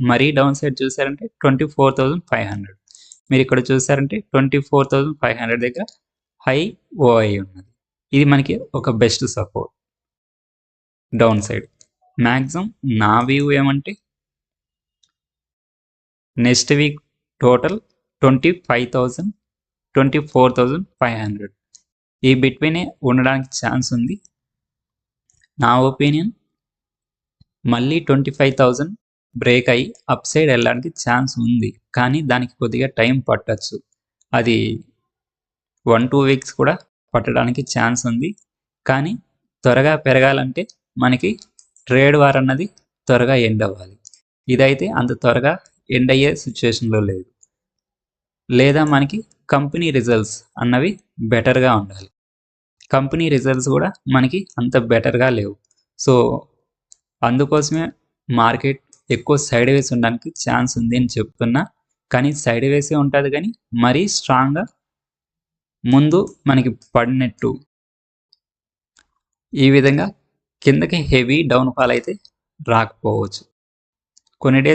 మరీ down side చూసారంటే 24,500. మీరు ఇక్కడ చూసారంటే 24,500 దగ్గర హై ఓఐ ఉన్నది. ఇది మనకి ఒక best support down side. Maximum నా వ్యూ ఏమంటే నెక్స్ట్ వీక్ టోటల్ 25,000 24,500 ఈ బిట్వీనే ఉండడానికి ఛాన్స్ ఉంది. నా ఒపీనియన్ మళ్ళీ 25,000 బ్రేక్ అయ్యి అప్ సైడ్ వెళ్ళడానికి ఛాన్స్ ఉంది, కానీ దానికి కొద్దిగా టైం పట్టచ్చు. అది 1-2 వీక్స్ కూడా పట్టడానికి ఛాన్స్ ఉంది. కానీ త్వరగా పెరగాలంటే మనకి ట్రేడ్ వార్ అన్నది త్వరగా ఎండ్ అవ్వాలి. ఇదైతే అంత త్వరగా ఎండ్ అయ్యే సిచ్యువేషన్లో లేదు. లేదా మనకి కంపెనీ రిజల్ట్స్ అన్నవి బెటర్గా ఉండాలి. కంపెనీ రిజల్ట్స్ కూడా మనకి అంత బెటర్గా లేవు. సో అందుకోసమే మార్కెట్ ఎక్కువ సైడ్ వేస్ ఉండడానికి ఛాన్స్ ఉంది అని చెప్తున్నా. కానీ సైడ్ వేసే ఉంటుంది, కానీ మరీ స్ట్రాంగ్గా ముందు మనకి పడినట్టు ఈ విధంగా కిందకి హెవీ డౌన్ ఫాల్ అయితే రాకపోవచ్చు. కొన్ని డేస్